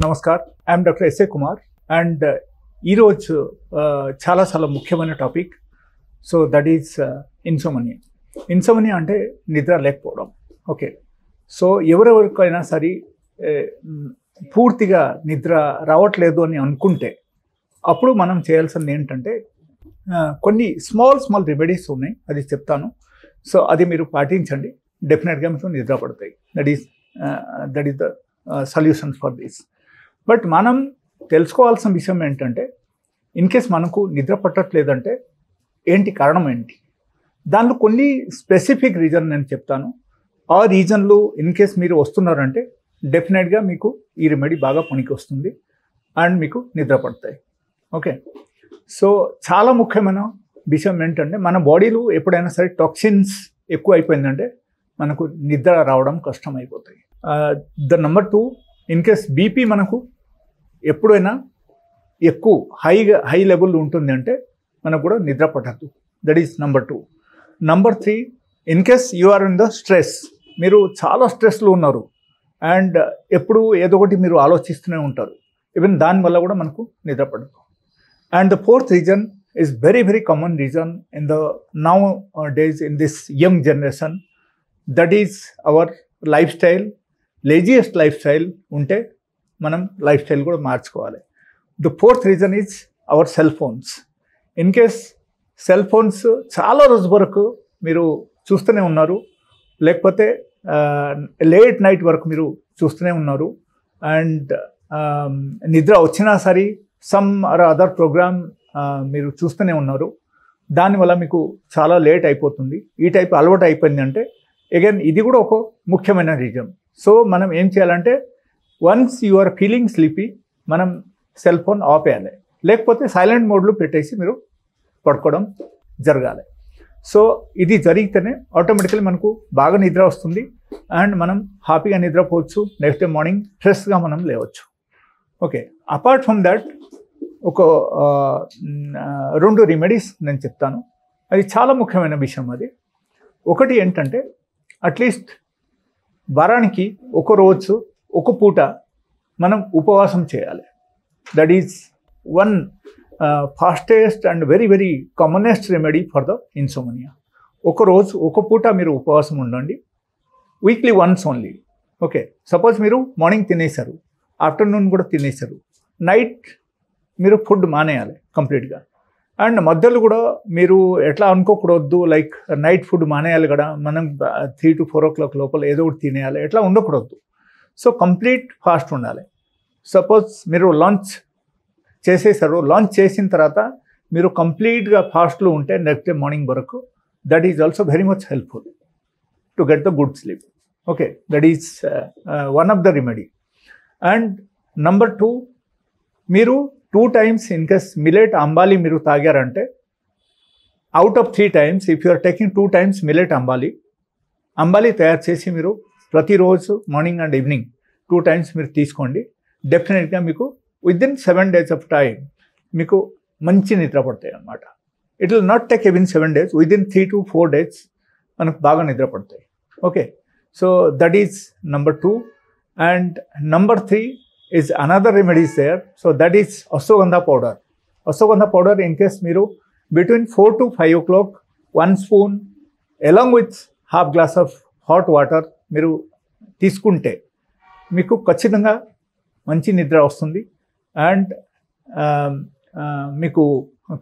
Namaskar, I'm doctor S A Kumar and ఈరోజు చాలా ముఖ్యమైన topic. So that is insomnia. Insomnia అంటే నిద్ర లేకపోవడం. ఓకే, సో ఎవరెవరికైనా సరే పూర్తిగా నిద్ర రావట్లేదు అని అనుకుంటే అప్పుడు మనం చేయాల్సింది ఏంటంటే కొన్ని స్మాల్ రెమెడీస్ ఉన్నాయి, అది చెప్తాను. సో అది మీరు పాటించండి, డెఫినెట్గా మీకు నిద్ర పడతాయి. That is the solution for this. But మనం తెలుసుకోవాల్సిన విషయం ఏంటంటే, ఇన్ కేస్ మనకు నిద్ర పట్టట్లేదంటే ఏంటి కారణం ఏంటి, దానిలో కొన్ని స్పెసిఫిక్ రీజన్ నేను చెప్తాను. ఆ రీజన్లు ఇన్ కేస్ మీరు వస్తున్నారంటే డెఫినెట్గా మీకు ఈ రెమెడీ బాగా పనికి వస్తుంది అండ్ మీకు నిద్ర పడతాయి. ఓకే, సో చాలా ముఖ్యమైన విషయం ఏంటంటే, మన బాడీలో ఎప్పుడైనా సరే టాక్సిన్స్ ఎక్కువ అయిపోయిందంటే మనకు నిద్ర రావడం కష్టం అయిపోతాయి. The number 2, in case BP మనకు ఎప్పుడైనా ఎక్కువ హై లెవెల్ ఉంటుంది అంటే మనకు కూడా నిద్ర పట్టదు. That is number 2. Number 3, in case you are in the stress, మీరు చాలా స్ట్రెస్లో ఉన్నారు అండ్ ఎప్పుడు ఏదో ఒకటి మీరు ఆలోచిస్తూనే ఉంటారు, ఈవెన్ దానివల్ల కూడా మనకు నిద్ర పడదు. And the 4th reason is very common reason in the nowadays in this young generation, that is our lifestyle. Laziest life style ఉంటే మనం లైఫ్ స్టైల్ కూడా మార్చుకోవాలి. The 4th reason is our cell phones. In case cell phones చాలా రోజు వరకు మీరు చూస్తూనే ఉన్నారు, లేకపోతే లేట్ నైట్ వరకు మీరు చూస్తూనే ఉన్నారు అండ్ నిద్ర వచ్చినా సరే సమ్ ఆర్ అదర్ ప్రోగ్రామ్ మీరు చూస్తూనే ఉన్నారు, దానివల్ల మీకు చాలా లేట్ అయిపోతుంది. ఈ టైప్ అలవాటు అయిపోయింది అంటే అగైన్ ఇది కూడా ఒక ముఖ్యమైన రీజన్. సో మనం ఏం చేయాలంటే, once you are feeling sleepy మనం సెల్ ఫోన్ ఆఫ్ చేయాలి, లేకపోతే సైలెంట్ మోడ్లో పెట్టేసి మీరు పడుకోవడం జరగాలి. సో ఇది జరిగితేనే ఆటోమేటికలీ మనకు బాగా నిద్ర వస్తుంది అండ్ మనం హ్యాపీగా నిద్రపోవచ్చు. నెక్స్ట్ డే మార్నింగ్ ఫ్రెష్గా మనం లేవచ్చు. ఓకే, అపార్ట్ ఫ్రమ్ దట్ ఒక 2 రెమెడీస్ నేను చెప్తాను, అది చాలా ముఖ్యమైన విషయం. అది ఒకటి ఏంటంటే, అట్లీస్ట్ వారానికి ఒక రోజు ఒక పూట మనం ఉపవాసం చేయాలి. That is one fastest and very commonest remedy for the insomnia. ఒక రోజు ఒక పూట మీరు ఉపవాసం ఉండండి, weekly once only. Okay, suppose మీరు మార్నింగ్ తినేశారు, ఆఫ్టర్నూన్ కూడా తినేశారు, నైట్ మీరు ఫుడ్ మానేయాలి కంప్లీట్గా. అండ్ మధ్యలో కూడా మీరు ఎట్లా అనుకోకూడదు, లైక్ నైట్ ఫుడ్ మానేయాలి కదా, మనం 3 to 4 o'clock లోపల ఏదో ఒకటి తినేయాలి, ఎట్లా ఉండకూడదు. సో కంప్లీట్ ఫాస్ట్ ఉండాలి. సపోజ్ మీరు లంచ్ చేసేసారు, లంచ్ చేసిన తర్వాత మీరు కంప్లీట్గా ఫాస్ట్లో ఉంటే నెక్స్ట్ డే మార్నింగ్ వరకు, that is also very much helpful to get the good sleep. Okay, that is one of the remedy. And number 2, మీరు 2 times ఇన్ కేస్ మిలెట్ అంబాలి మీరు తాగారంటే, out of 3 times if you are taking 2 times millet అంబాలి తయారు చేసి మీరు ప్రతిరోజు morning and evening 2 times మీరు తీసుకోండి. డెఫినెట్గా మీకు విదిన్ 7 days ఆఫ్ టైం మీకు మంచి నిద్ర పడతాయి అన్నమాట. It will not take even 7 days, within 3 to 4 days మనకు బాగా నిద్ర పడతాయి. Okay, so that is number 2. And number 3 is another remedy is there. So that is ashwagandha powder. Ashwagandha powder, in case మీరు between 4 to 5 o'clock 1 spoon along with half glass of hot water మీరు తీసుకుంటే మీకు ఖచ్చితంగా మంచి నిద్ర వస్తుంది and మీకు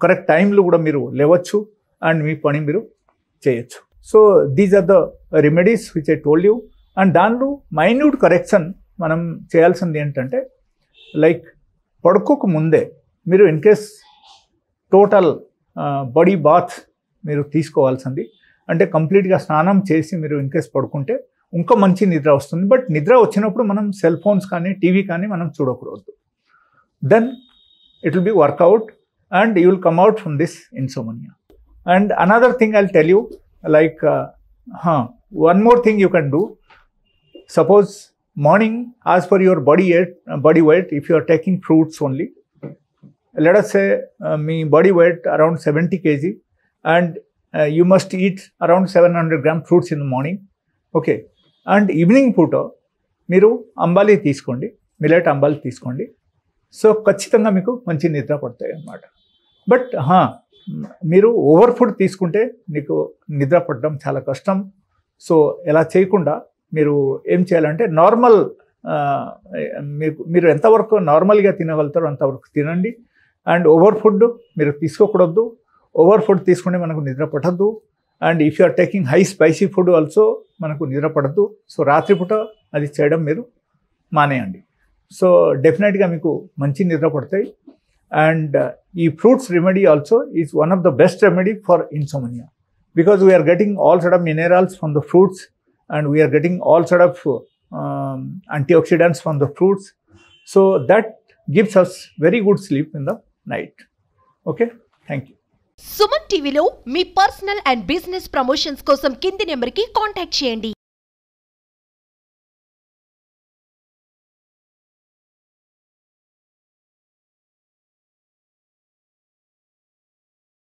correct టైంలో కూడా మీరు లేవచ్చు అండ్ మీ పని మీరు చేయొచ్చు. So these are the remedies which I told you. And దానిలో మైన్యూట్ కరెక్షన్ మనం చేయాల్సింది ఏంటంటే, లైక్ పడుకోక ముందే మీరు in case total body bath మీరు తీసుకోవాల్సింది, అంటే కంప్లీట్గా స్నానం చేసి మీరు ఇన్ కేస్ పడుకుంటే ఇంకా మంచి నిద్ర వస్తుంది. బట్ నిద్ర వచ్చినప్పుడు మనం సెల్ ఫోన్స్ కానీ టీవీ కానీ మనం చూడకూడదు. Then it will be work out and you will come out from this insomnia. And another thing I will tell you, like one more thing you can do. Suppose morning, as per your body weight, if you are taking fruits only, let us say my body weight around 70 kg and you must eat around 700 gram fruits in the morning. Okay, and evening పూట మీరు అంబాలి తీసుకోండి, millet అంబాలు తీసుకోండి. So ఖచ్చితంగా మీకు మంచి నిద్ర పడతాయి అన్నమాట. బట్ మీరు ఓవర్ ఫుడ్ తీసుకుంటే మీకు నిద్ర పడడం చాలా కష్టం. సో ఎలా చేయకుండా మీరు ఏం చేయాలంటే నార్మల్ మీరు ఎంతవరకు నార్మల్గా తినగలుగుతారో అంతవరకు తినండి. అండ్ ఓవర్ ఫుడ్ మీరు తీసుకోకూడదు. ఓవర్ ఫుడ్ తీసుకుంటే మనకు నిద్ర పట్టద్దు. And if you are taking high spicy food also మనకు నిద్ర పడద్దు. సో రాత్రిపూట అది చేయడం మీరు మానేయండి. సో డెఫినెట్గా మీకు మంచి నిద్ర పడతాయి. అండ్ ఈ fruits remedy also is one of the best remedy for insomnia, because we are getting all sort of minerals from the fruits, and we are getting all sort of antioxidants from the fruits. So that gives us very good sleep in the night. Okay, thank you. Suman టీవీలో మీ personal and business promotions కోసం కింది నెంబర్కి contact చేయండి.